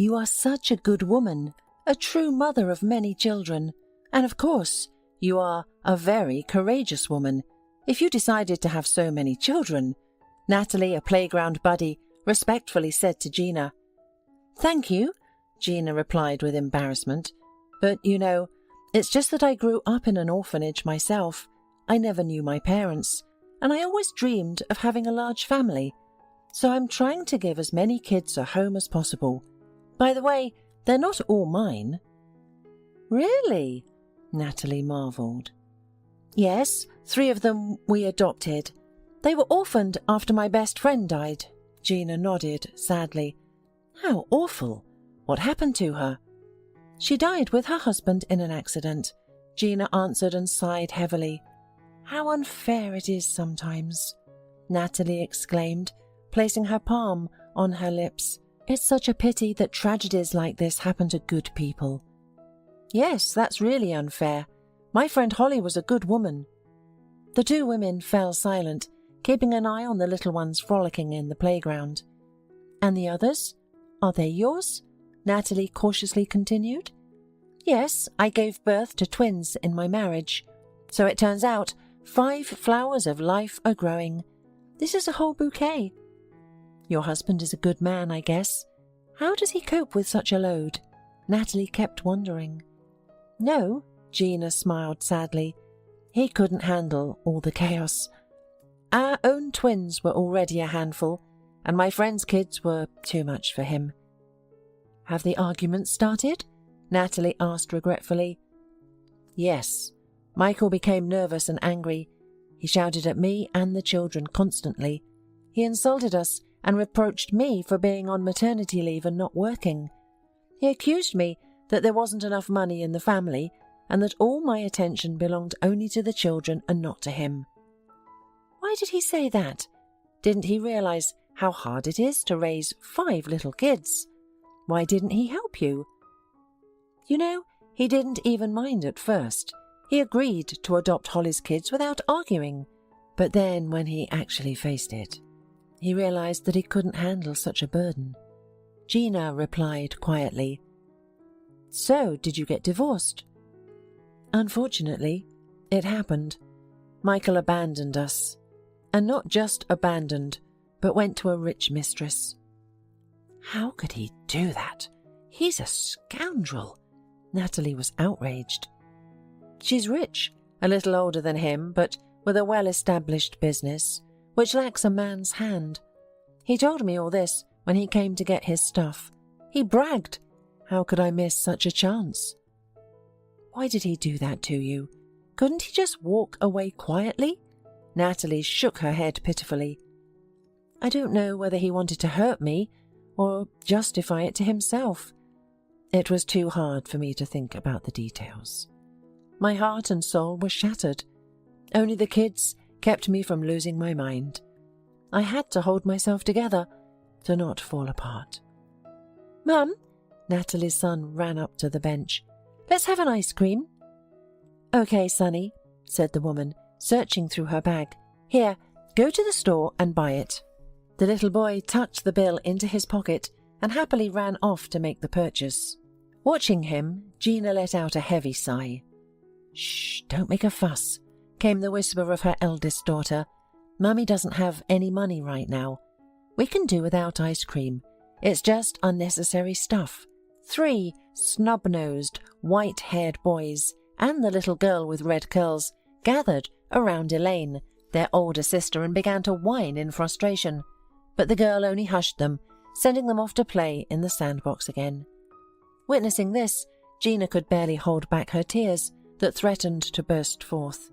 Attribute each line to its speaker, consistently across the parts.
Speaker 1: You are such a good woman, a true mother of many children, and of course, you are a very courageous woman if you decided to have so many children," Natalie, a playground buddy, respectfully said to Gina. "Thank you," Gina replied with embarrassment. "But, it's just that I grew up in an orphanage myself. I never knew my parents, and I always dreamed of having a large family. So I'm trying to give as many kids a home as possible. By the way, they're not all mine." "Really?" Natalie marvelled. "Yes, 3 of them we adopted. They were orphaned after my best friend died," Gina nodded sadly. "How awful! What happened to her?" "She died with her husband in an accident," Gina answered and sighed heavily. "How unfair it is sometimes," Natalie exclaimed, placing her palm on her lips. "It's such a pity that tragedies like this happen to good people." "Yes, that's really unfair. My friend Holly was a good woman." The 2 women fell silent, keeping an eye on the little ones frolicking in the playground. "And the others? Are they yours?" Natalie cautiously continued. "Yes, I gave birth to twins in my marriage. So it turns out 5 flowers of life are growing. This is a whole bouquet." "Your husband is a good man, I guess. How does he cope with such a load?" Natalie kept wondering. "No," Gina smiled sadly. "He couldn't handle all the chaos. Our own twins were already a handful, and my friend's kids were too much for him." "Have the arguments started?" Natalie asked regretfully. "Yes. Michael became nervous and angry. He shouted at me and the children constantly. He insulted us and reproached me for being on maternity leave and not working. He accused me that there wasn't enough money in the family and that all my attention belonged only to the children and not to him." "Why did he say that? Didn't he realize how hard it is to raise 5 little kids? Why didn't he help you?" He didn't even mind at first. He agreed to adopt Holly's kids without arguing. But then, when he actually faced it, he realized that he couldn't handle such a burden. Gina replied quietly, "So, did you get divorced?" "Unfortunately, it happened. Michael abandoned us. And not just abandoned, but went to a rich mistress." "How could he do that? He's a scoundrel." Natalie was outraged. "She's rich, a little older than him, but with a well-established business, which lacks a man's hand. He told me all this when he came to get his stuff. He bragged. How could I miss such a chance?" "Why did he do that to you? Couldn't he just walk away quietly?" Natalie shook her head pitifully. "I don't know whether he wanted to hurt me or justify it to himself. It was too hard for me to think about the details. My heart and soul were shattered. Only the kids kept me from losing my mind. I had to hold myself together to not fall apart." "Mum," Natalie's son ran up to the bench. "Let's have an ice cream." "Okay, Sonny," said the woman, searching through her bag. "Here, go to the store and buy it." The little boy tucked the bill into his pocket and happily ran off to make the purchase. Watching him, Gina let out a heavy sigh. "Shh, don't make a fuss," came the whisper of her eldest daughter. "Mummy doesn't have any money right now. We can do without ice cream. It's just unnecessary stuff." 3 snub-nosed, white-haired boys and the little girl with red curls gathered around Elaine, their older sister, and began to whine in frustration. But the girl only hushed them, sending them off to play in the sandbox again. Witnessing this, Gina could barely hold back her tears that threatened to burst forth.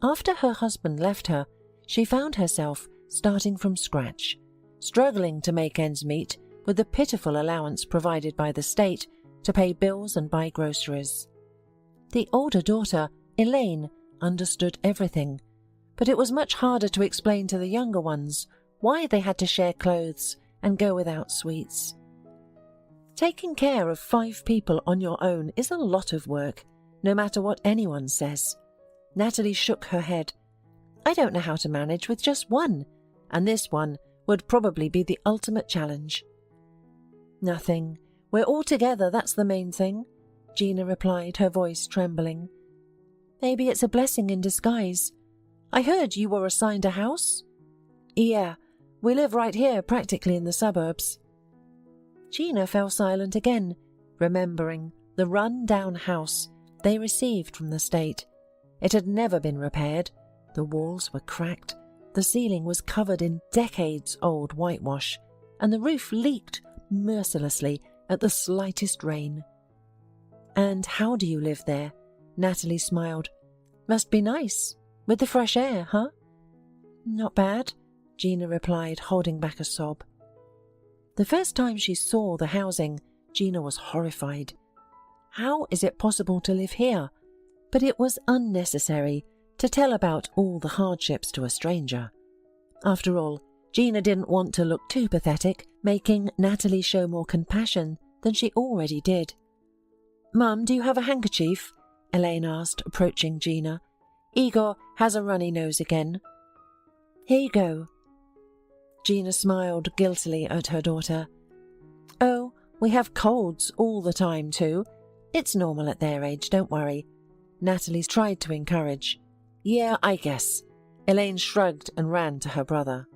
Speaker 1: After her husband left her, she found herself starting from scratch, struggling to make ends meet with the pitiful allowance provided by the state to pay bills and buy groceries. The older daughter, Elaine, understood everything, but it was much harder to explain to the younger ones why they had to share clothes and go without sweets. Taking care of 5 people on your own is a lot of work, no matter what anyone says. Natalie shook her head. "I don't know how to manage with just one, and this one would probably be the ultimate challenge." "Nothing. We're all together, that's the main thing, Gina replied, her voice trembling. Maybe it's a blessing in disguise. I heard you were assigned a house? Yeah, we live right here, practically in the suburbs. Gina fell silent again, remembering the run-down house they received from the state. It had never been repaired. The walls were cracked, the ceiling was covered in decades-old whitewash, and the roof leaked mercilessly at the slightest rain. And how do you live there? Natalie smiled. Must be nice, with the fresh air, huh? Not bad, Gina replied, holding back a sob. The first time she saw the housing, Gina was horrified. How is it possible to live here? But it was unnecessary to tell about all the hardships to a stranger. After all, Gina didn't want to look too pathetic, making Natalie show more compassion than she already did. Mum, do you have a handkerchief? Elaine asked, approaching Gina. Igor has a runny nose again. Here you go. Gina smiled guiltily at her daughter. Oh, we have colds all the time too. It's normal at their age, don't worry. Natalie's tried to encourage. Yeah, I guess. Elaine shrugged and ran to her brother.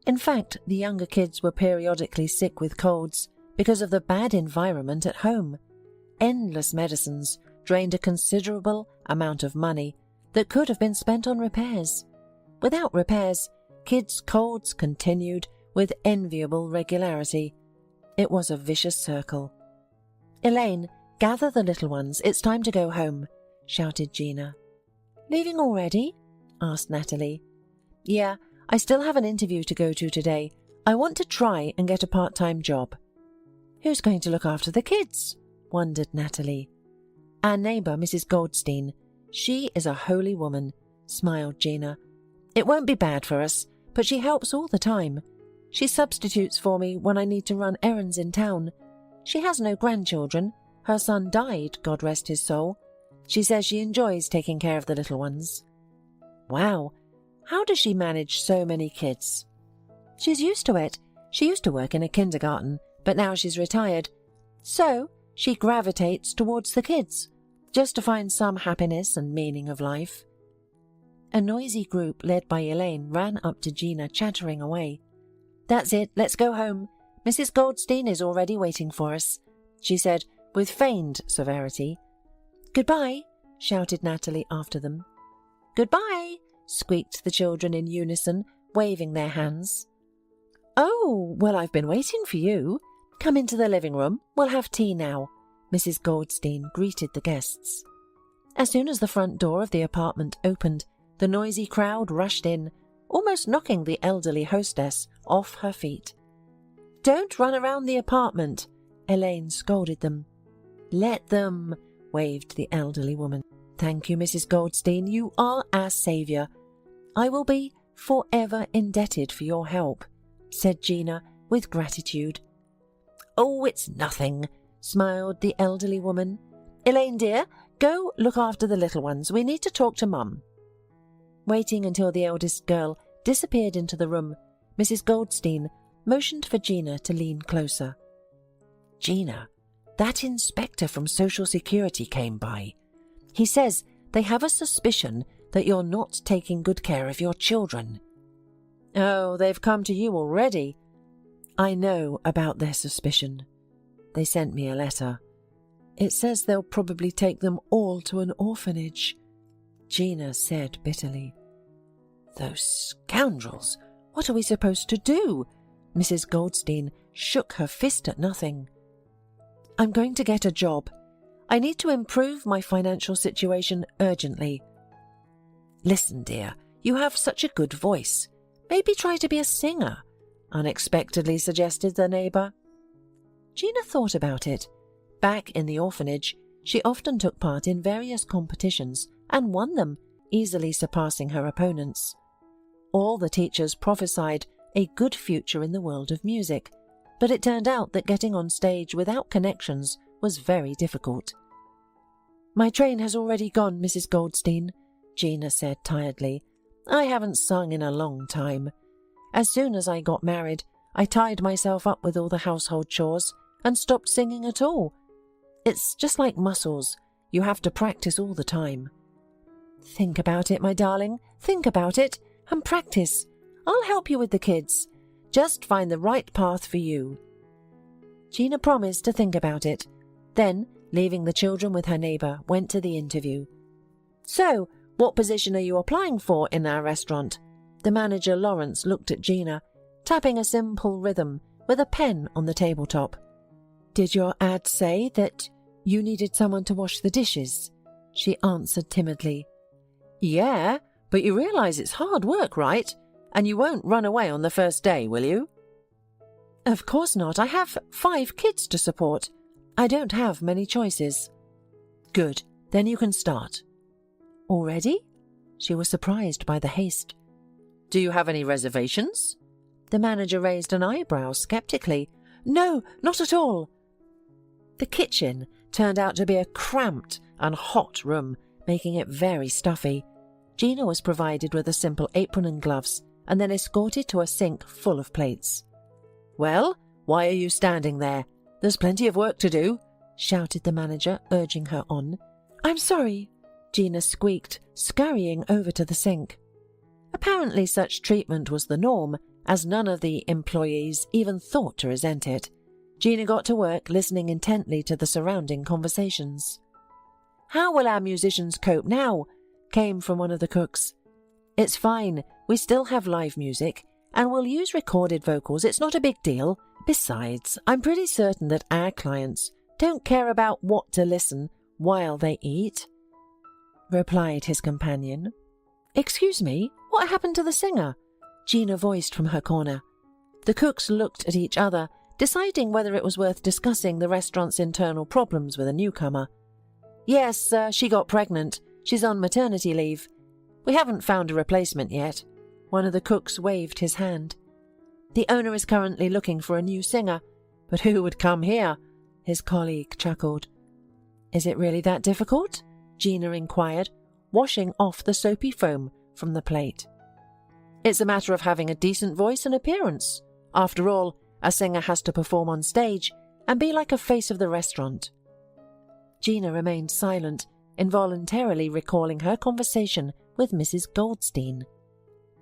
Speaker 1: In fact, the younger kids were periodically sick with colds because of the bad environment at home. Endless medicines drained a considerable amount of money that could have been spent on repairs. Without repairs, kids' colds continued with enviable regularity. It was a vicious circle. Elaine, gather the little ones. It's time to go home, shouted Gina. Leaving already? Asked Natalie. Yeah, I still have an interview to go to today. I want to try and get a part-time job. Who's going to look after the kids? Wondered Natalie. Our neighbour, Mrs. Goldstein. She is a holy woman, smiled Gina. It won't be bad for us, but she helps all the time. She substitutes for me when I need to run errands in town. She has no grandchildren. Her son died, God rest his soul. She says she enjoys taking care of the little ones. Wow, how does she manage so many kids? She's used to it. She used to work in a kindergarten, but now she's retired. So she gravitates towards the kids, just to find some happiness and meaning of life. A noisy group led by Elaine ran up to Gina, chattering away. That's it, let's go home. Mrs. Goldstein is already waiting for us, she said with feigned severity. Goodbye, shouted Natalie after them. Goodbye, squeaked the children in unison, waving their hands. Oh, well, I've been waiting for you. Come into the living room. We'll have tea now, Mrs. Goldstein greeted the guests. As soon as the front door of the apartment opened, the noisy crowd rushed in, almost knocking the elderly hostess off her feet. Don't run around the apartment, Elaine scolded them. Let them, waved the elderly woman. Thank you, Mrs. Goldstein. You are our saviour. I will be forever indebted for your help, said Gina with gratitude. Oh, it's nothing, smiled the elderly woman. Elaine, dear, go look after the little ones. We need to talk to Mum. Waiting until the eldest girl disappeared into the room, Mrs. Goldstein motioned for Gina to lean closer. Gina, that inspector from Social Security came by. He says they have a suspicion that you're not taking good care of your children. Oh, they've come to you already. I know about their suspicion. They sent me a letter. It says they'll probably take them all to an orphanage, Gina said bitterly. Those scoundrels! What are we supposed to do? Mrs. Goldstein shook her fist at nothing. I'm going to get a job. I need to improve my financial situation urgently. Listen, dear, you have such a good voice. Maybe try to be a singer, unexpectedly suggested the neighbour. Gina thought about it. Back in the orphanage, she often took part in various competitions and won them, easily surpassing her opponents. All the teachers prophesied a good future in the world of music, but it turned out that getting on stage without connections was very difficult. My train has already gone, Mrs. Goldstein, Gina said tiredly. I haven't sung in a long time. As soon as I got married, I tied myself up with all the household chores, and stopped singing at all. It's just like muscles. You have to practice all the time. Think about it, my darling. Think about it and practice. I'll help you with the kids. Just find the right path for you. Gina promised to think about it. Then, leaving the children with her neighbour, went to the interview. So, what position are you applying for in our restaurant? The manager, Lawrence, looked at Gina, tapping a simple rhythm with a pen on the tabletop. Did your ad say that you needed someone to wash the dishes? She answered timidly. Yeah, but you realise it's hard work, right? And you won't run away on the first day, will you? Of course not. I have 5 kids to support. I don't have many choices. Good. Then you can start. Already? She was surprised by the haste. Do you have any reservations? The manager raised an eyebrow sceptically. No, not at all. The kitchen turned out to be a cramped and hot room, making it very stuffy. Gina was provided with a simple apron and gloves, and then escorted to a sink full of plates. Well, why are you standing there? There's plenty of work to do, shouted the manager, urging her on. I'm sorry, Gina squeaked, scurrying over to the sink. Apparently such treatment was the norm, as none of the employees even thought to resent it. Gina got to work listening intently to the surrounding conversations. How will our musicians cope now? Came from one of the cooks. It's fine, we still have live music, and we'll use recorded vocals. It's not a big deal. Besides, I'm pretty certain that our clients don't care about what to listen while they eat, replied his companion. Excuse me, what happened to the singer? Gina voiced from her corner. The cooks looked at each other, deciding whether it was worth discussing the restaurant's internal problems with a newcomer. Yes, she got pregnant. She's on maternity leave. We haven't found a replacement yet. One of the cooks waved his hand. The owner is currently looking for a new singer, but who would come here? His colleague chuckled. Is it really that difficult? Gina inquired, washing off the soapy foam from the plate. It's a matter of having a decent voice and appearance. After all, a singer has to perform on stage and be like a face of the restaurant. Gina remained silent, involuntarily recalling her conversation with Mrs. Goldstein.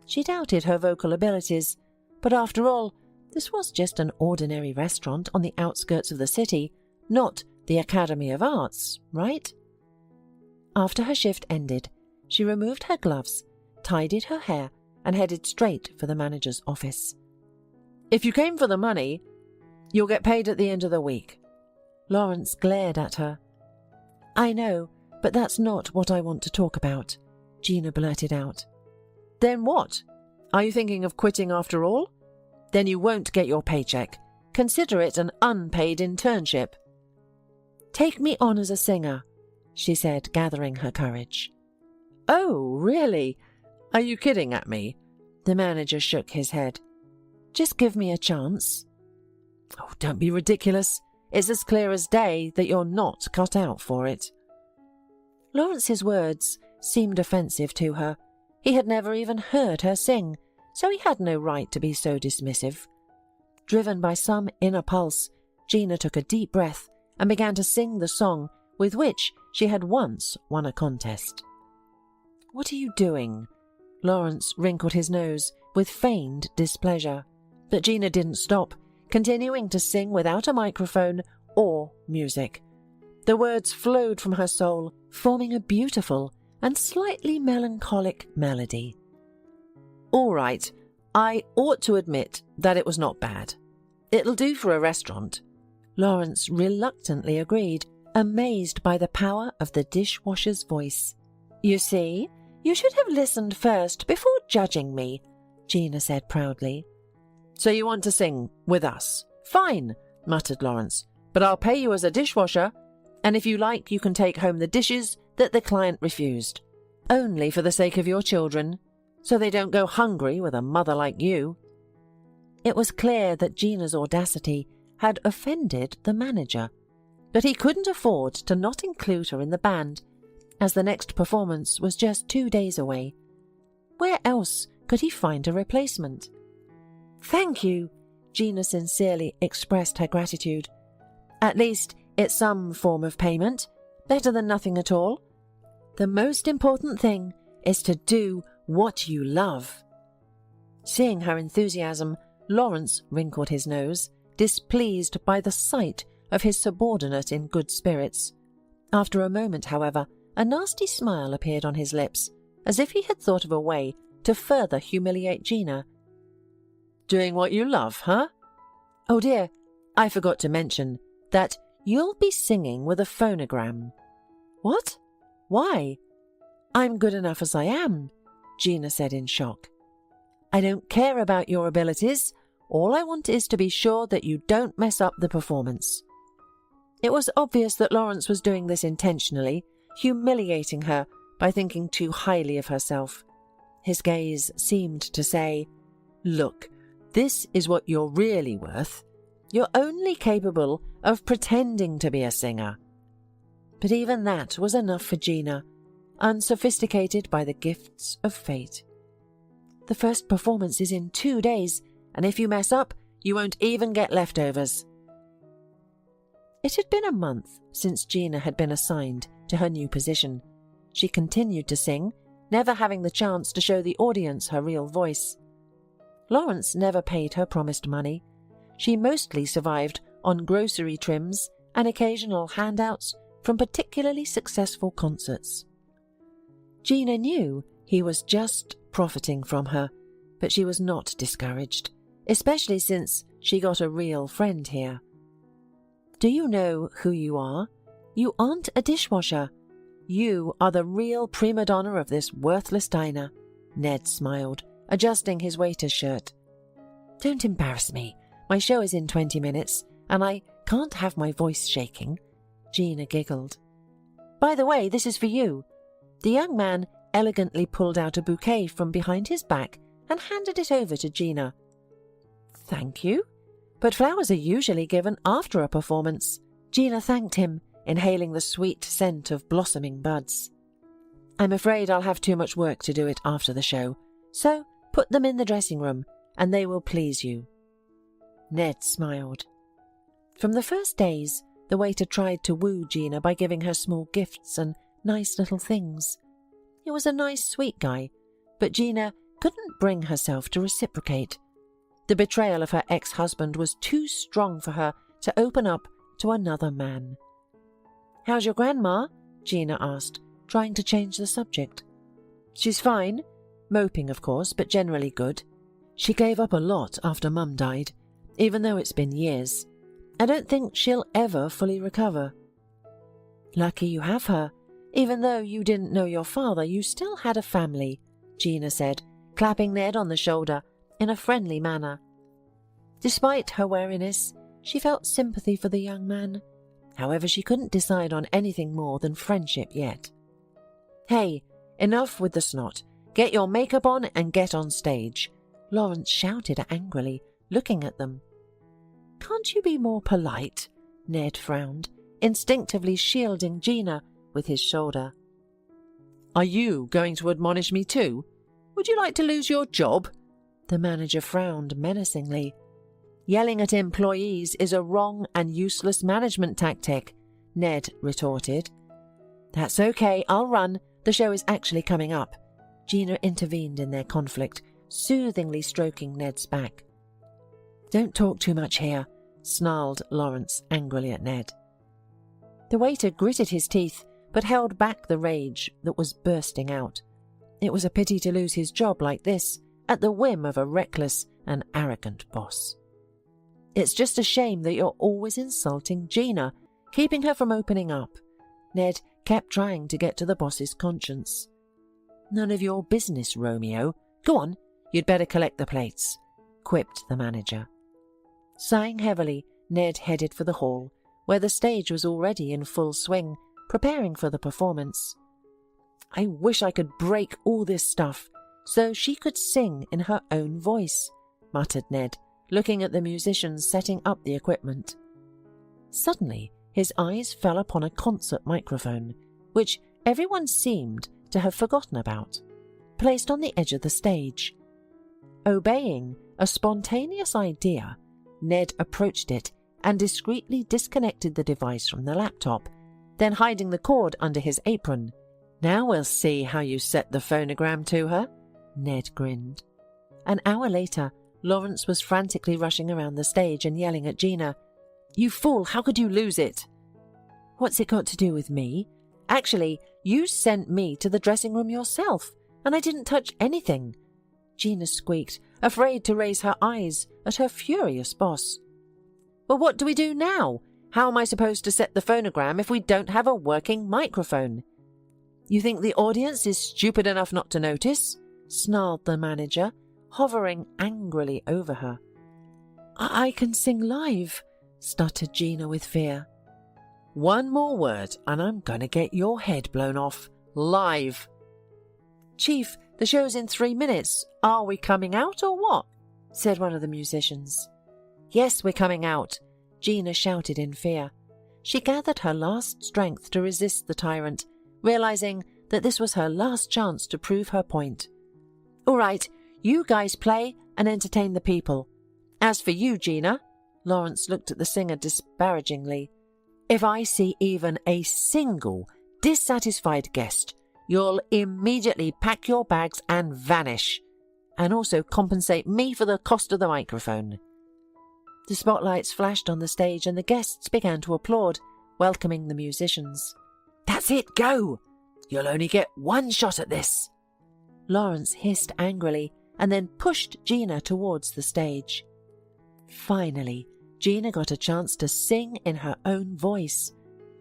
Speaker 1: She doubted her vocal abilities, but after all, this was just an ordinary restaurant on the outskirts of the city, not the Academy of Arts, right? After her shift ended, she removed her gloves, tidied her hair, and headed straight for the manager's office. If you came for the money, you'll get paid at the end of the week. Lawrence glared at her. I know, but that's not what I want to talk about, Gina blurted out. Then what? Are you thinking of quitting after all? Then you won't get your paycheck. Consider it an unpaid internship. Take me on as a singer, she said, gathering her courage. Oh, really? Are you kidding at me? The manager shook his head. Just give me a chance. Oh, don't be ridiculous. It's as clear as day that you're not cut out for it. Lawrence's words seemed offensive to her. He had never even heard her sing, so he had no right to be so dismissive. Driven by some inner pulse, Gina took a deep breath and began to sing the song with which she had once won a contest. What are you doing? Lawrence wrinkled his nose with feigned displeasure, but Gina didn't stop, continuing to sing without a microphone or music. The words flowed from her soul, forming a beautiful and slightly melancholic melody. All right, I ought to admit that it was not bad. It'll do for a restaurant. Lawrence reluctantly agreed, amazed by the power of the dishwasher's voice. You see, you should have listened first before judging me, Gina said proudly. So you want to sing with us? Fine, muttered Lawrence, but I'll pay you as a dishwasher, and if you like, you can take home the dishes that the client refused. Only for the sake of your children, so they don't go hungry with a mother like you. It was clear that Gina's audacity had offended the manager, but he couldn't afford to not include her in the band, as the next performance was just 2 days away. Where else could he find a replacement? Thank you, Gina sincerely expressed her gratitude. At least it's some form of payment, better than nothing at all. The most important thing is to do what you love." Seeing her enthusiasm, Lawrence wrinkled his nose, displeased by the sight of his subordinate in good spirits. After a moment, however, a nasty smile appeared on his lips, as if he had thought of a way to further humiliate Gina. "Doing what you love, huh? Oh dear, I forgot to mention that you'll be singing with a phonogram." "What? Why?" "I'm good enough as I am," Gina said in shock. "I don't care about your abilities. All I want is to be sure that you don't mess up the performance." It was obvious that Lawrence was doing this intentionally, humiliating her by thinking too highly of herself. His gaze seemed to say, "Look, this is what you're really worth. You're only capable of pretending to be a singer." But even that was enough for Gina, unsophisticated by the gifts of fate. "The first performance is in 2 days, and if you mess up, you won't even get leftovers." It had been a month since Gina had been assigned to her new position. She continued to sing, never having the chance to show the audience her real voice. Lawrence never paid her promised money. She mostly survived on grocery trims and occasional handouts from particularly successful concerts. Gina knew he was just profiting from her, but she was not discouraged, especially since she got a real friend here. "Do you know who you are? You aren't a dishwasher. You are the real prima donna of this worthless diner," Ned smiled, adjusting his waiter's shirt. "Don't embarrass me. My show is in 20 minutes, and I can't have my voice shaking," Gina giggled. "By the way, this is for you." The young man elegantly pulled out a bouquet from behind his back and handed it over to Gina. "Thank you, but flowers are usually given after a performance." Gina thanked him, inhaling the sweet scent of blossoming buds. "I'm afraid I'll have too much work to do it after the show, so put them in the dressing room, and they will please you." Ned smiled. From the first days, the waiter tried to woo Gina by giving her small gifts and nice little things. He was a nice, sweet guy, but Gina couldn't bring herself to reciprocate. The betrayal of her ex-husband was too strong for her to open up to another man. "How's your grandma?" Gina asked, trying to change the subject. "She's fine. Moping, of course, but generally good. She gave up a lot after Mum died, even though it's been years. I don't think she'll ever fully recover." "Lucky you have her. Even though you didn't know your father, you still had a family," Gina said, clapping Ned on the shoulder in a friendly manner. Despite her wariness, she felt sympathy for the young man. However, she couldn't decide on anything more than friendship yet. "Hey, enough with the snot. Get your makeup on and get on stage," Lawrence shouted angrily, looking at them. "Can't you be more polite?" Ned frowned, instinctively shielding Gina with his shoulder. "Are you going to admonish me too? Would you like to lose your job?" The manager frowned menacingly. "Yelling at employees is a wrong and useless management tactic," Ned retorted. "That's okay, I'll run. The show is actually coming up." Gina intervened in their conflict, soothingly stroking Ned's back. "Don't talk too much here," snarled Lawrence angrily at Ned. The waiter gritted his teeth, but held back the rage that was bursting out. It was a pity to lose his job like this, at the whim of a reckless and arrogant boss. "It's just a shame that you're always insulting Gina, keeping her from opening up." Ned kept trying to get to the boss's conscience. "None of your business, Romeo. Go on, you'd better collect the plates," quipped the manager. Sighing heavily, Ned headed for the hall, where the stage was already in full swing, preparing for the performance. "I wish I could break all this stuff so she could sing in her own voice," muttered Ned, looking at the musicians setting up the equipment. Suddenly, his eyes fell upon a concert microphone, which everyone seemed to have forgotten about, placed on the edge of the stage. Obeying a spontaneous idea, Ned approached it and discreetly disconnected the device from the laptop, then hiding the cord under his apron. "Now we'll see how you set the phonogram to her," Ned grinned. An hour later, Lawrence was frantically rushing around the stage and yelling at Gina, "You fool, how could you lose it?" "What's it got to do with me? Actually, you sent me to the dressing room yourself, and I didn't touch anything," Gina squeaked, afraid to raise her eyes at her furious boss. "Well, what do we do now? How am I supposed to set the phonogram if we don't have a working microphone?" "You think the audience is stupid enough not to notice?" snarled the manager, hovering angrily over her. I can sing live," stuttered Gina with fear. "One more word and I'm gonna get your head blown off. Live." "Chief, the show's in 3 minutes. Are we coming out or what?" said one of the musicians. "Yes, we're coming out," Gina shouted in fear. She gathered her last strength to resist the tyrant, realizing that this was her last chance to prove her point. "All right, you guys play and entertain the people. As for you, Gina," Lawrence looked at the singer disparagingly, "if I see even a single dissatisfied guest, you'll immediately pack your bags and vanish, and also compensate me for the cost of the microphone." The spotlights flashed on the stage and the guests began to applaud, welcoming the musicians. "That's it, go! You'll only get one shot at this," Lawrence hissed angrily and then pushed Gina towards the stage. Finally, Gina got a chance to sing in her own voice.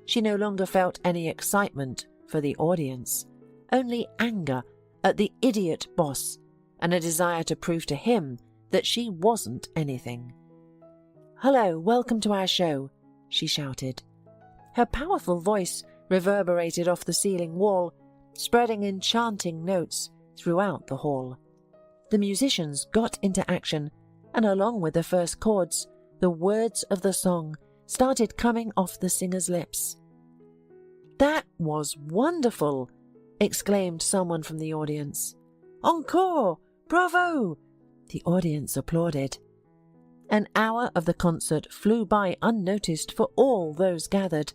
Speaker 1: She no longer felt any excitement for the audience, only anger at the idiot boss and a desire to prove to him that she wasn't anything. "Hello, welcome to our show," she shouted. Her powerful voice reverberated off the ceiling wall, spreading enchanting notes throughout the hall. The musicians got into action, and along with the first chords, the words of the song started coming off the singer's lips. "That was wonderful!" exclaimed someone from the audience. "Encore! Bravo!" The audience applauded. An hour of the concert flew by unnoticed for all those gathered.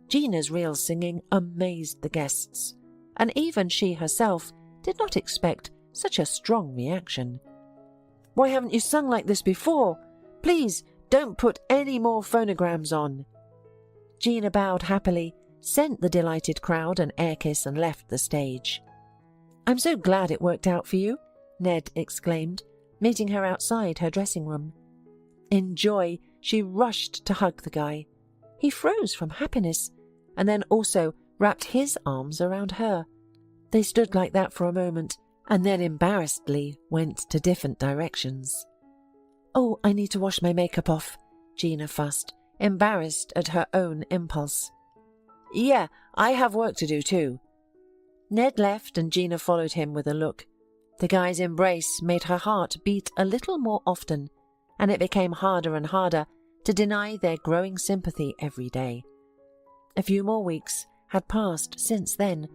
Speaker 1: Gina's real singing amazed the guests, and even she herself did not expect such a strong reaction. "Why haven't you sung like this before? Please don't put any more phonograms on." Gina bowed happily, sent the delighted crowd an air kiss and left the stage. "I'm so glad it worked out for you," Ned exclaimed, meeting her outside her dressing room. In joy, she rushed to hug the guy. He froze from happiness, and then also wrapped his arms around her. They stood like that for a moment, and then embarrassedly went to different directions. "Oh, I need to wash my makeup off," Gina fussed, embarrassed at her own impulse. "Yeah, I have work to do too." Ned left and Gina followed him with a look. The guy's embrace made her heart beat a little more often, and it became harder and harder to deny their growing sympathy every day. A few more weeks had passed since then.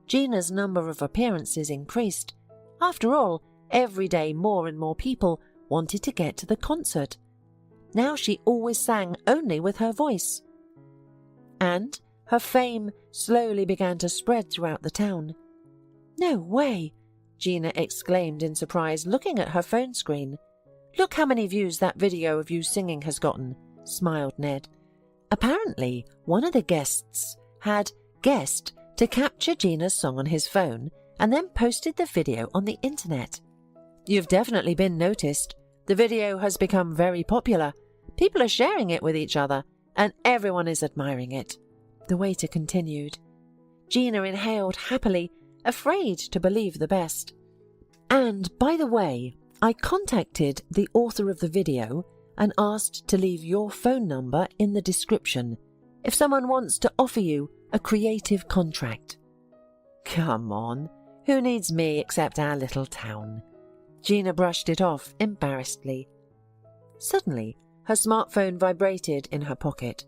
Speaker 1: Gina's number of appearances increased. After all, every day more and more people wanted to get to the concert. Now she always sang only with her voice. And her fame slowly began to spread throughout the town. "No way!" Gina exclaimed in surprise, looking at her phone screen. "Look how many views that video of you singing has gotten," smiled Ned. Apparently, one of the guests had guessed to capture Gina's song on his phone and then posted the video on the internet. "You've definitely been noticed. The video has become very popular. People are sharing it with each other, and everyone is admiring it," the waiter continued. Gina inhaled happily, afraid to believe the best. "And, by the way, I contacted the author of the video and asked to leave your phone number in the description if someone wants to offer you a creative contract." "Come on, who needs me except our little town?" Gina brushed it off embarrassedly. Suddenly, her smartphone vibrated in her pocket.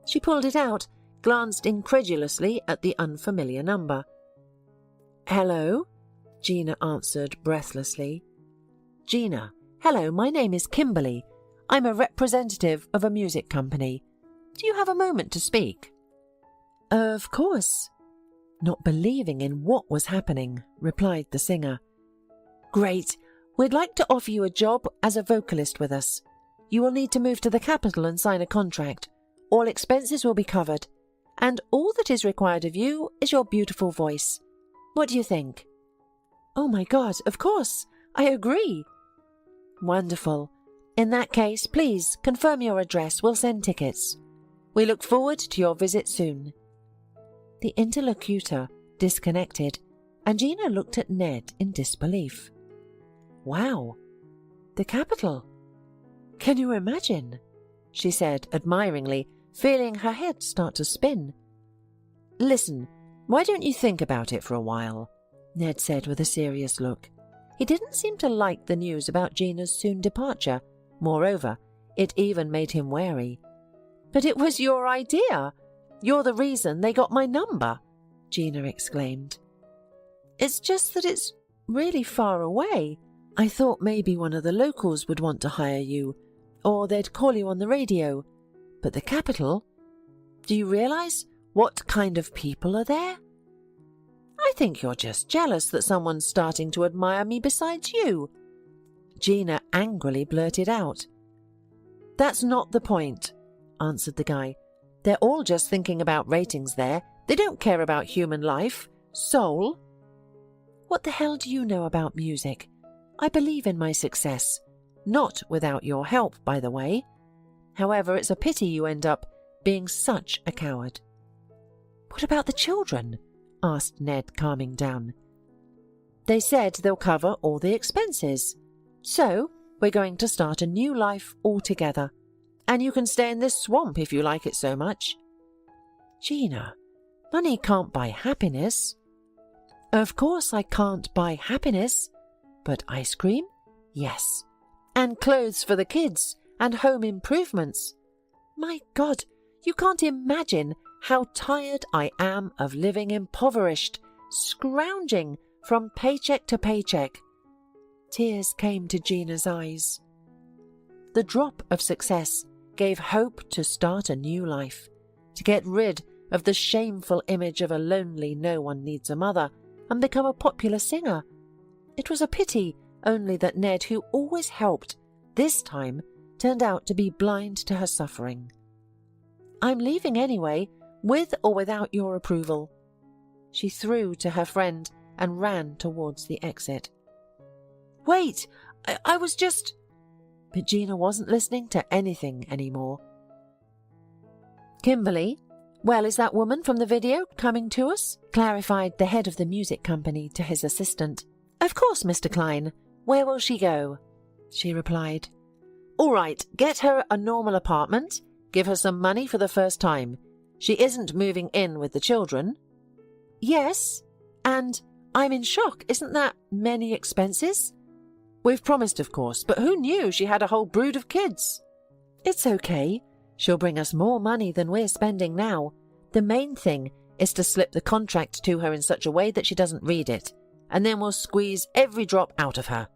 Speaker 1: She pulled it out, glanced incredulously at the unfamiliar number. "Hello?" Gina answered breathlessly. "Gina, hello, my name is Kimberly. I'm a representative of a music company. Do you have a moment to speak?" "Of course." Not believing in what was happening, replied the singer. "Great. We'd like to offer you a job as a vocalist with us. You will need to move to the capital and sign a contract. All expenses will be covered, and all that is required of you is your beautiful voice. What do you think?" "Oh my God, of course. I agree." "Wonderful. In that case, please confirm your address. We'll send tickets. We look forward to your visit soon." The interlocutor disconnected, and Gina looked at Ned in disbelief. "Wow, the capital. Can you imagine?" she said admiringly, feeling her head start to spin. "Listen, why don't you think about it for a while?" Ned said with a serious look. He didn't seem to like the news about Gina's soon departure. Moreover, it even made him wary. "But it was your idea. You're the reason they got my number," Gina exclaimed. "It's just that it's really far away. I thought maybe one of the locals would want to hire you, or they'd call you on the radio. But the capital? Do you realize what kind of people are there? I think you're just jealous that someone's starting to admire me besides you." Gina angrily blurted out. "That's not the point," answered the guy. "They're all just thinking about ratings there. They don't care about human life, soul." "What the hell do you know about music? I believe in my success. Not without your help, by the way. However, it's a pity you end up being such a coward." "What about the children?" asked Ned, calming down. "They said they'll cover all the expenses. So, we're going to start a new life altogether. And you can stay in this swamp if you like it so much." "Gina, money can't buy happiness." "Of course I can't buy happiness. But ice cream? Yes. And clothes for the kids, and home improvements. My God, you can't imagine how tired I am of living impoverished, scrounging from paycheck to paycheck." Tears came to Gina's eyes. The drop of success gave hope to start a new life, to get rid of the shameful image of a lonely no-one-needs-a-mother and become a popular singer. It was a pity only that Ned, who always helped, this time turned out to be blind to her suffering. "I'm leaving anyway, with or without your approval." She threw to her friend and ran towards the exit. "Wait, I was just—" But Gina wasn't listening to anything anymore. "Kimberly, well, is that woman from the video coming to us?" clarified the head of the music company to his assistant. "Of course, Mr. Klein. Where will she go?" she replied. "All right, get her a normal apartment. Give her some money for the first time. She isn't moving in with the children." "Yes, and I'm in shock. Isn't that many expenses?" "We've promised, of course, but who knew she had a whole brood of kids?" "It's okay. She'll bring us more money than we're spending now. The main thing is to slip the contract to her in such a way that she doesn't read it, and then we'll squeeze every drop out of her."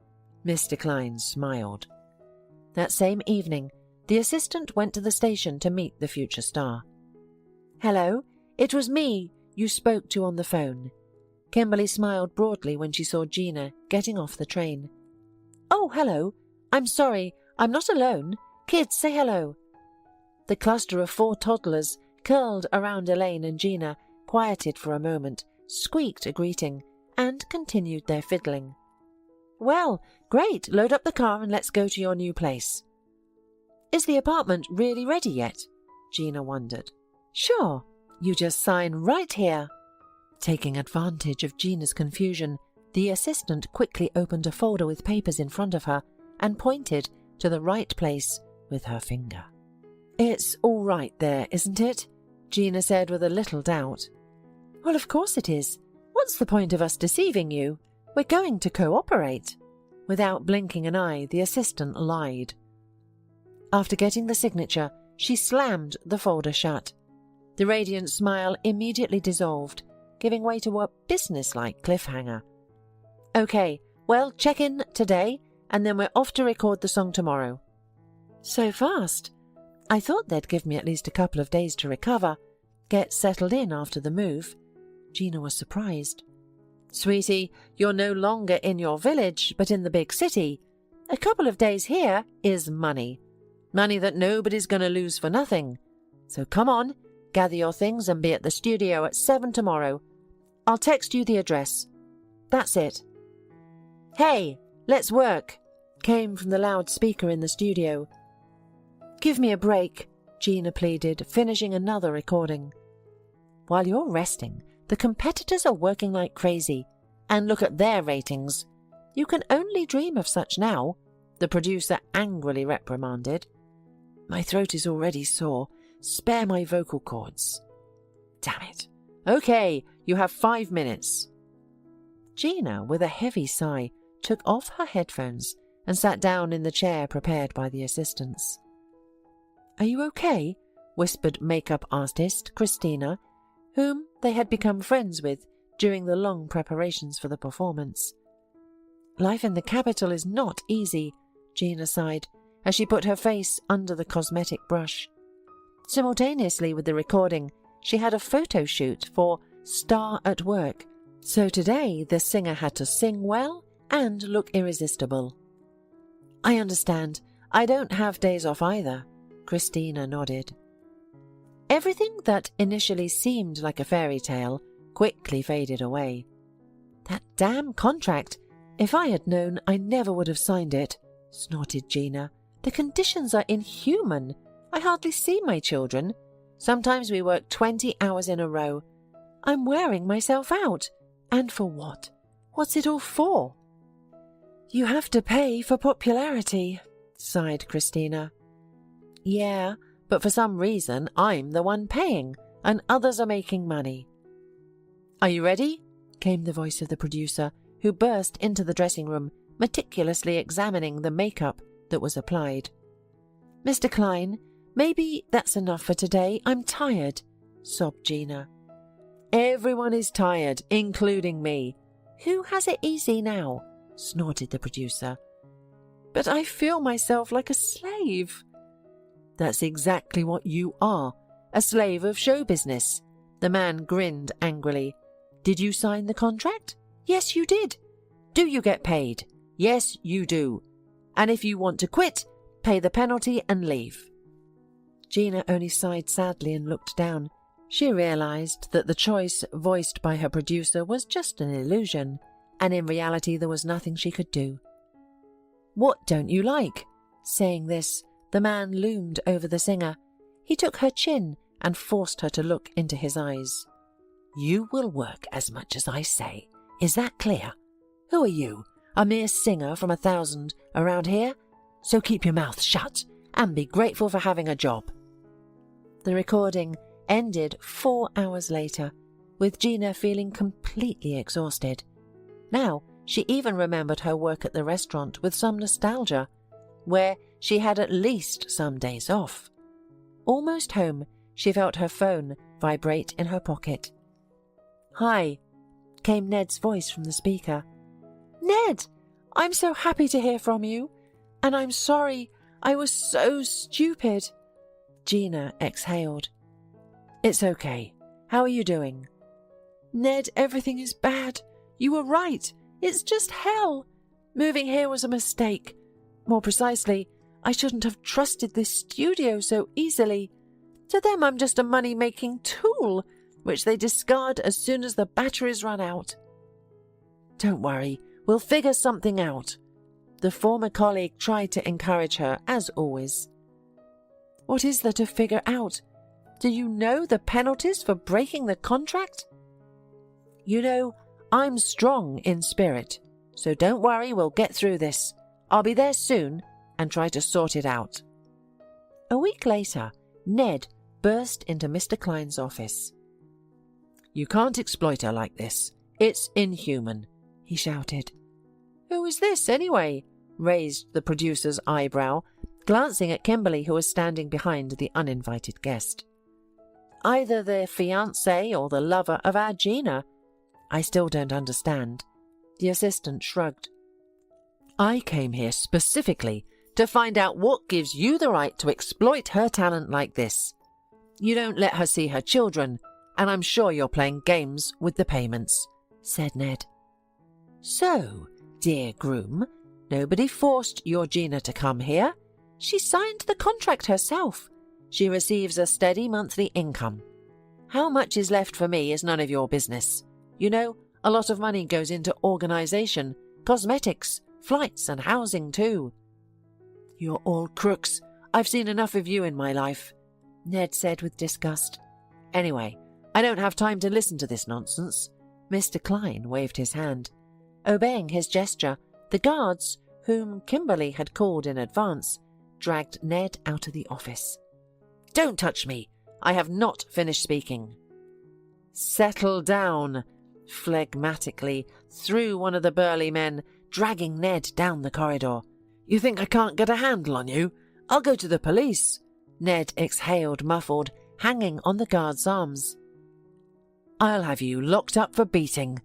Speaker 1: Mr. Klein smiled. That same evening, the assistant went to the station to meet the future star. "Hello, it was me you spoke to on the phone." Kimberly smiled broadly when she saw Gina getting off the train. "Oh, hello. I'm sorry, I'm not alone. Kids, say hello." The cluster of 4 toddlers curled around Elaine and Gina, quieted for a moment, squeaked a greeting, and continued their fiddling. "Well, great. Load up the car and let's go to your new place." "Is the apartment really ready yet?" Gina wondered. "Sure. You just sign right here." Taking advantage of Gina's confusion, the assistant quickly opened a folder with papers in front of her and pointed to the right place with her finger. "It's all right there, isn't it?" Gina said with a little doubt. "Well, of course it is. What's the point of us deceiving you? We're going to cooperate." Without blinking an eye, the assistant lied. After getting the signature, she slammed the folder shut. The radiant smile immediately dissolved, giving way to a businesslike cliffhanger. "Okay, well, check in today, and then we're off to record the song tomorrow." So fast? I thought they'd give me at least a couple of days to recover, get settled in after the move. Gina was surprised. Sweetie, you're no longer in your village, but in the big city. A couple of days here is money. Money that nobody's going to lose for nothing. So come on, gather your things and be at the studio at 7 tomorrow. I'll text you the address. That's it. Hey, let's work, came from the loudspeaker in the studio. Give me a break, Gina pleaded, finishing another recording. While you're resting, the competitors are working like crazy. And look at their ratings. You can only dream of such now, the producer angrily reprimanded. My throat is already sore. Spare my vocal cords. Damn it. Okay, you have 5 minutes. Gina, with a heavy sigh, took off her headphones and sat down in the chair prepared by the assistants. Are you okay? Whispered makeup artist Christina, whom they had become friends with during the long preparations for the performance. Life in the capital is not easy, Gina sighed, as she put her face under the cosmetic brush. Simultaneously with the recording, she had a photo shoot for Star at Work, so today the singer had to sing well and look irresistible. I understand. I don't have days off either, Christina nodded. Everything that initially seemed like a fairy tale quickly faded away. That damn contract! If I had known, I never would have signed it, snorted Gina. The conditions are inhuman. I hardly see my children. Sometimes we work 20 hours in a row. I'm wearing myself out. And for what? What's it all for? You have to pay for popularity, sighed Christina. Yeah, but for some reason I'm the one paying, and others are making money. Are you ready? Came the voice of the producer, who burst into the dressing room, meticulously examining the makeup that was applied. Mr. Klein, maybe that's enough for today. I'm tired, sobbed Gina. Everyone is tired, including me. Who has it easy now? Snorted the producer. But I feel myself like a slave. That's exactly what you are, a slave of show business. The man grinned angrily. Did you sign the contract? Yes, you did. Do you get paid? Yes, you do. And if you want to quit, pay the penalty and leave. Gina only sighed sadly and looked down. She realized that the choice voiced by her producer was just an illusion, and in reality there was nothing she could do. What don't you like? Saying this, the man loomed over the singer. He took her chin and forced her to look into his eyes. You will work as much as I say. Is that clear? Who are you? A mere singer from 1,000 around here? So keep your mouth shut and be grateful for having a job. The recording ended 4 hours later, with Gina feeling completely exhausted. Now she even remembered her work at the restaurant with some nostalgia, where she had at least some days off. Almost home, she felt her phone vibrate in her pocket. Hi, came Ned's voice from the speaker. Ned, I'm so happy to hear from you, and I'm sorry, I was so stupid. Gina exhaled. It's okay. How are you doing? Ned, everything is bad. You were right. It's just hell. Moving here was a mistake. More precisely, I shouldn't have trusted this studio so easily. To them, I'm just a money-making tool, which they discard as soon as the batteries run out. Don't worry, we'll figure something out. The former colleague tried to encourage her, as always. What is there to figure out? Do you know the penalties for breaking the contract? You know, I'm strong in spirit, so don't worry, we'll get through this. I'll be there soon and try to sort it out. A week later, Ned burst into Mr. Klein's office. You can't exploit her like this. It's inhuman, he shouted. Who is this, anyway? Raised the producer's eyebrow, glancing at Kimberly, who was standing behind the uninvited guest. Either the fiancé or the lover of our Gina. I still don't understand. The assistant shrugged. I came here specifically to find out what gives you the right to exploit her talent like this. You don't let her see her children, and I'm sure you're playing games with the payments," said Ned. "So, dear groom, nobody forced your Gina to come here. She signed the contract herself. She receives a steady monthly income. How much is left for me is none of your business. You know, a lot of money goes into organization, cosmetics, flights and housing too." "You're all crooks. I've seen enough of you in my life," Ned said with disgust. "Anyway, I don't have time to listen to this nonsense." Mr. Klein waved his hand. Obeying his gesture, the guards, whom Kimberly had called in advance, dragged Ned out of the office. "Don't touch me. I have not finished speaking." "Settle down," phlegmatically threw one of the burly men, dragging Ned down the corridor. "You think I can't get a handle on you? I'll go to the police," Ned exhaled, muffled, hanging on the guard's arms. "I'll have you locked up for beating."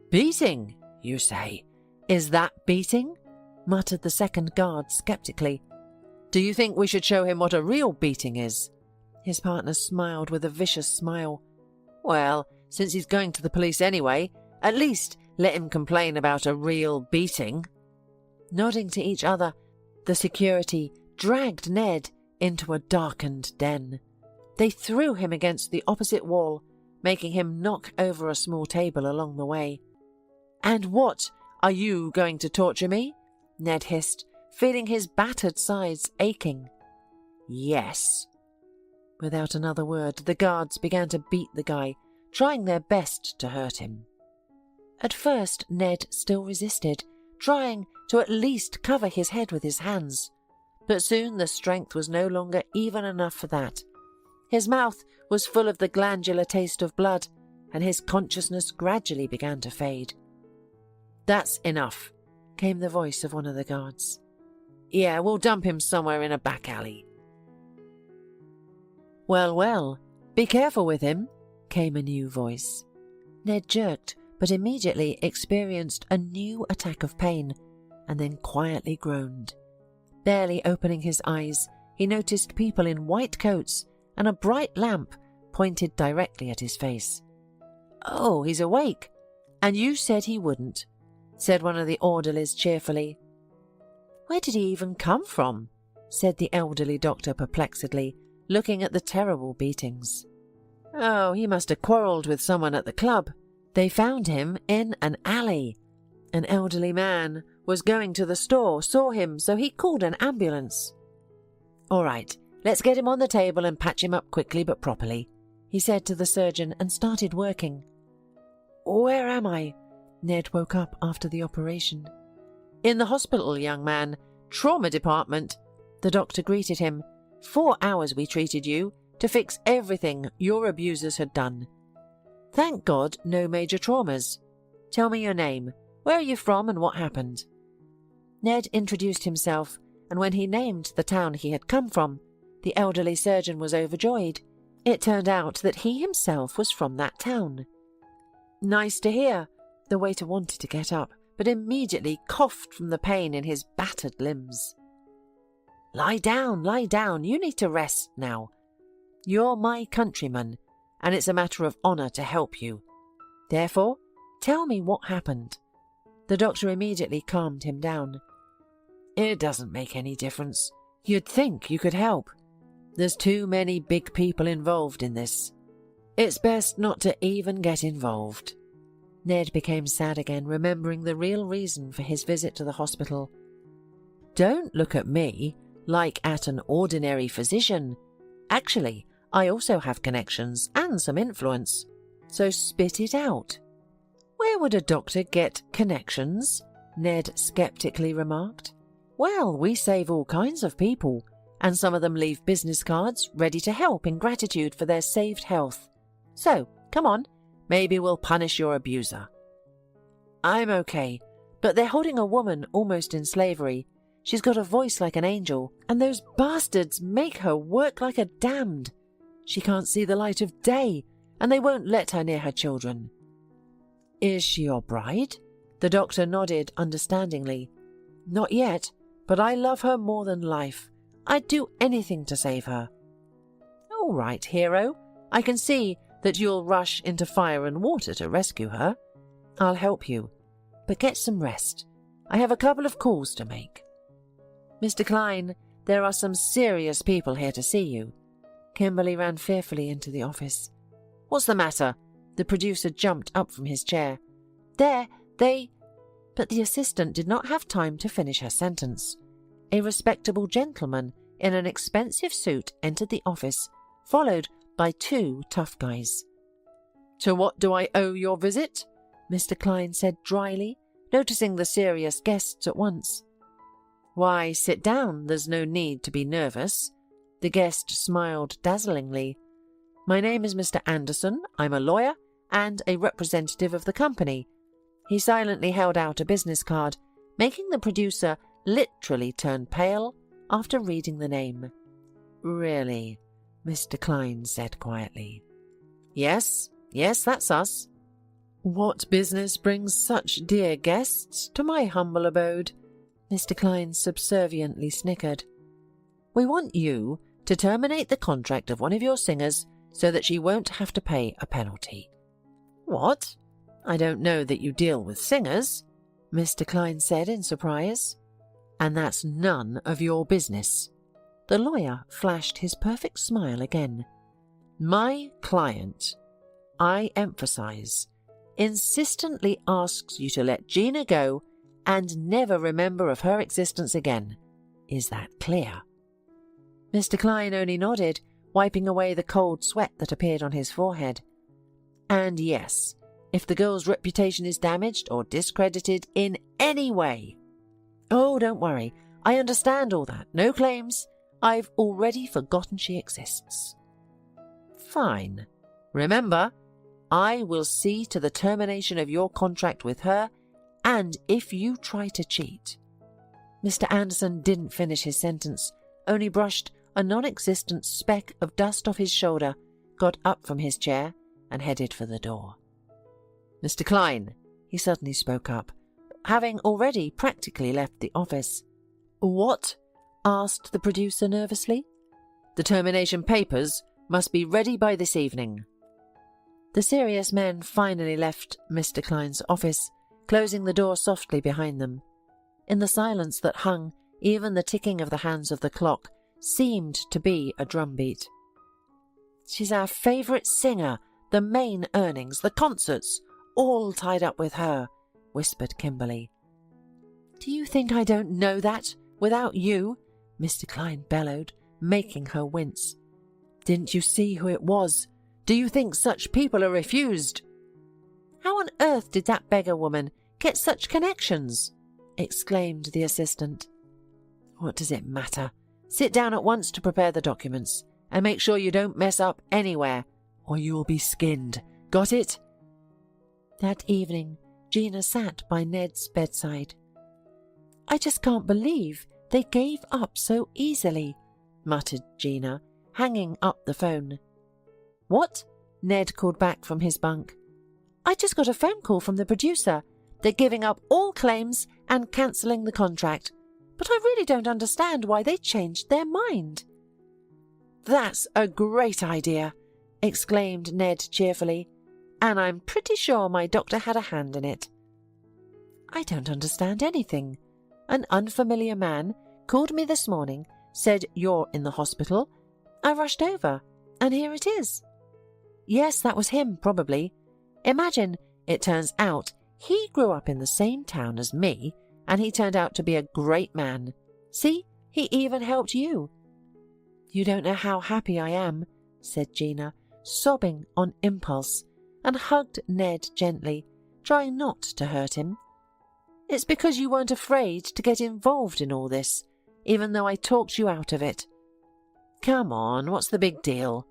Speaker 1: "Beating, you say? Is that beating?" muttered the second guard skeptically. "Do you think we should show him what a real beating is?" His partner smiled with a vicious smile. "Well, since he's going to the police anyway, at least let him complain about a real beating." Nodding to each other, the security dragged Ned into a darkened den. They threw him against the opposite wall, making him knock over a small table along the way. "And what, are you going to torture me?" Ned hissed, feeling his battered sides aching. "Yes." Without another word, the guards began to beat the guy, trying their best to hurt him. At first, Ned still resisted, trying to at least cover his head with his hands. But soon the strength was no longer even enough for that. His mouth was full of the glandular taste of blood, and his consciousness gradually began to fade. "That's enough," came the voice of one of the guards. "Yeah, we'll dump him somewhere in a back alley." "Well, well, be careful with him," came a new voice. Ned jerked, but immediately experienced a new attack of pain, and then quietly groaned. Barely opening his eyes, he noticed people in white coats and a bright lamp pointed directly at his face. "Oh, he's awake. And you said he wouldn't," said one of the orderlies cheerfully. "Where did he even come from?" said the elderly doctor perplexedly, looking at the terrible beatings. "Oh, he must have quarrelled with someone at the club. They found him in an alley. An elderly man was going to the store, saw him, so he called an ambulance." "All right, let's get him on the table and patch him up quickly but properly," he said to the surgeon and started working. "Where am I?" Ned woke up after the operation. "In the hospital, young man. Trauma department." The doctor greeted him. 4 hours we treated you, to fix everything your abusers had done. Thank God, no major traumas. Tell me your name. Where are you from and what happened?" Ned introduced himself, and when he named the town he had come from, the elderly surgeon was overjoyed. It turned out that he himself was from that town. "Nice to hear." The waiter wanted to get up, but immediately coughed from the pain in his battered limbs. Lie down. You need to rest now. You're my countryman, and it's a matter of honour to help you. Therefore, tell me what happened." The doctor immediately calmed him down. "It doesn't make any difference. You'd think you could help. There's too many big people involved in this. It's best not to even get involved." Ned became sad again, remembering the real reason for his visit to the hospital. "Don't look at me like at an ordinary physician. Actually, I also have connections and some influence. So spit it out." "Where would a doctor get connections?" Ned skeptically remarked. "Well, we save all kinds of people, and some of them leave business cards ready to help in gratitude for their saved health. So, come on, maybe we'll punish your abuser." "I'm okay, but they're holding a woman almost in slavery. She's got a voice like an angel, and those bastards make her work like a damned. She can't see the light of day, and they won't let her near her children." "Is she your bride?" The doctor nodded understandingly. "Not yet,
Speaker 2: but I love her more than life. I'd do anything to save her." "All right, hero. I can see that you'll rush into fire and water to rescue her. I'll help you, but get some rest. I have a couple of calls to make." "Mr. Klein, there are some serious people here to see you." Kimberly ran fearfully into the office. "What's the matter?" The producer jumped up from his chair. They... But the assistant did not have time to finish her sentence. A respectable gentleman in an expensive suit entered the office, followed by two tough guys. "To what do I owe your visit?" Mr. Klein said dryly, noticing the serious guests at once. "Why, sit down, there's no need to be nervous." The guest smiled dazzlingly. "My name is Mr. Anderson. I'm a lawyer and a representative of the company." He silently held out a business card, making the producer literally turn pale after reading the name. "Really?" Mr. Klein said quietly. Yes, that's us." "What business brings such dear guests to my humble abode?" Mr. Klein subserviently snickered. "We want you to terminate the contract of one of your singers so that she won't have to pay a penalty." "What? I don't know that you deal with singers," Mr. Klein said in surprise. "And that's none of your business." The lawyer flashed his perfect smile again. "My client, I emphasize, insistently asks you to let Gina go and never remember of her existence again. Is that clear?" Mr. Klein only nodded, wiping away the cold sweat that appeared on his forehead. "And yes, if the girl's reputation is damaged or discredited in any way—" "Oh, don't worry. I understand all that. No claims. I've already forgotten she exists." "Fine. Remember, I will see to the termination of your contract with her, and if you try to cheat—" Mr. Anderson didn't finish his sentence, only brushed a non-existent speck of dust off his shoulder, got up from his chair, and headed for the door. "Mr. Klein," he suddenly spoke up, having already practically left the office. "What?" asked the producer nervously. "The termination papers must be ready by this evening." The serious men finally left Mr. Klein's office, closing the door softly behind them. In the silence that hung, even the ticking of the hands of the clock seemed to be a drumbeat. "She's our favourite singer, the main earnings, the concerts, all tied up with her," whispered Kimberly. "Do you think I don't know that, without you?" Mr. Klein bellowed, making her wince. "Didn't you see who it was? Do you think such people are refused?" "How on earth did that beggar woman get such connections?" exclaimed the assistant. "What does it matter? Sit down at once to prepare the documents, and make sure you don't mess up anywhere, or you will be skinned. Got it?" That evening, Gina sat by Ned's bedside. "I just can't believe they gave up so easily," muttered Gina, hanging up the phone. "What?" Ned called back from his bunk. "I just got a phone call from the producer. They're giving up all claims and cancelling the contract. But I really don't understand why they changed their mind." "That's a great idea," exclaimed Ned cheerfully. "And I'm pretty sure my doctor had a hand in it." "I don't understand anything. An unfamiliar man called me this morning, said you're in the hospital. I rushed over, and here it is." "Yes, that was him, probably. Imagine, it turns out he grew up in the same town as me, and he turned out to be a great man. See, he even helped you." "You don't know how happy I am," said Gina, sobbing on impulse, and hugged Ned gently, trying not to hurt him. "It's because you weren't afraid to get involved in all this, even though I talked you out of it." "Come on, what's the big deal?"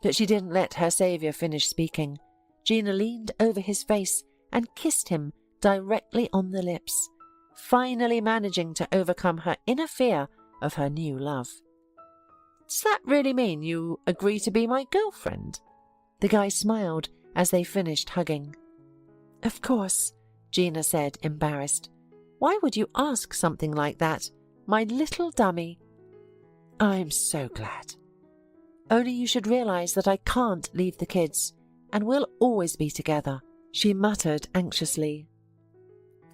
Speaker 2: But she didn't let her saviour finish speaking. Gina leaned over his face and kissed him directly on the lips, finally managing to overcome her inner fear of her new love. "Does that really mean you agree to be my girlfriend?" The guy smiled as they finished hugging. "Of course," Gina said, embarrassed. "Why would you ask something like that? my little dummy. I'm so glad. Only you should realize that I can't leave the kids, and we'll always be together, she muttered anxiously.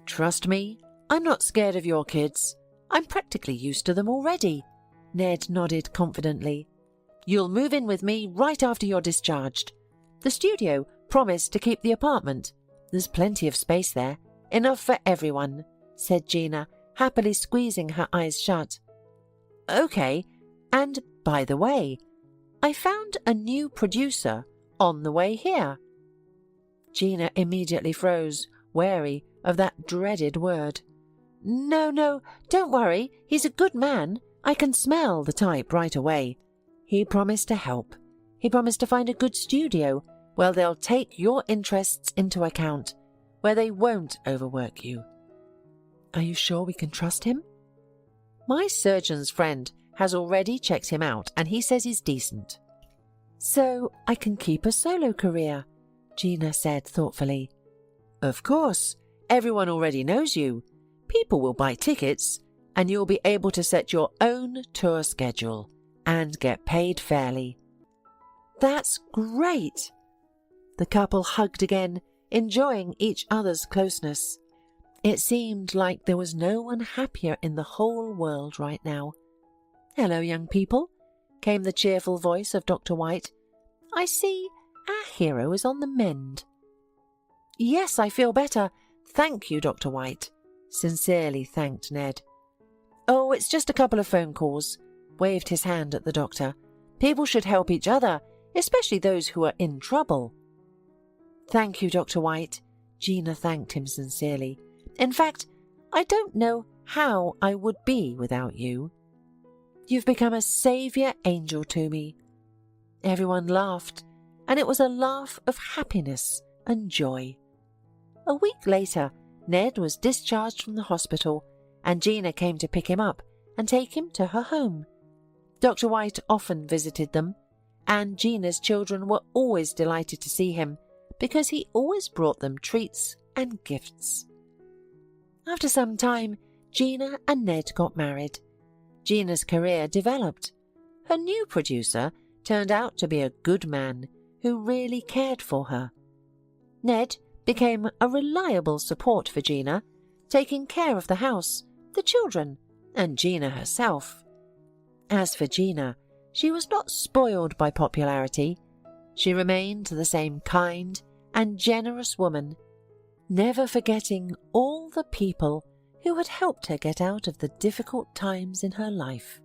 Speaker 2: Trust me, I'm not scared of your kids. I'm practically used to them already, Ned nodded confidently. You'll move in with me right after you're discharged. The studio promised to keep the apartment. There's plenty of space there, enough for everyone, said Gina, happily squeezing her eyes shut. Okay, and by the way, I found a new producer on the way here. Gina immediately froze, wary of that dreaded word. No, don't worry, he's a good man. I can smell the type right away. He promised to help. He promised to find a good studio where they'll take your interests into account, where they won't overwork you. Are you sure we can trust him? My surgeon's friend has already checked him out and he says he's decent. So I can keep a solo career, Gina said thoughtfully. Of course, everyone already knows you. People will buy tickets and you'll be able to set your own tour schedule and get paid fairly. That's great! The couple hugged again, enjoying each other's closeness. It seemed like there was no one happier in the whole world right now. Hello, young people, came the cheerful voice of Dr. White. I see our hero is on the mend. Yes, I feel better. Thank you, Dr. White, sincerely thanked Ned. Oh, it's just a couple of phone calls, waved his hand at the doctor. People should help each other, especially those who are in trouble. Thank you, Dr. White, Gina thanked him sincerely. In fact, I don't know how I would be without you. You've become a saviour angel to me. Everyone laughed, and it was a laugh of happiness and joy. A week later, Ned was discharged from the hospital, and Gina came to pick him up and take him to her home. Dr. White often visited them, and Gina's children were always delighted to see him because he always brought them treats and gifts. After some time, Gina and Ned got married. Gina's career developed. Her new producer turned out to be a good man who really cared for her. Ned became a reliable support for Gina, taking care of the house, the children, and Gina herself. As for Gina, she was not spoiled by popularity. She remained the same kind and generous woman, never forgetting all the people who had helped her get out of the difficult times in her life.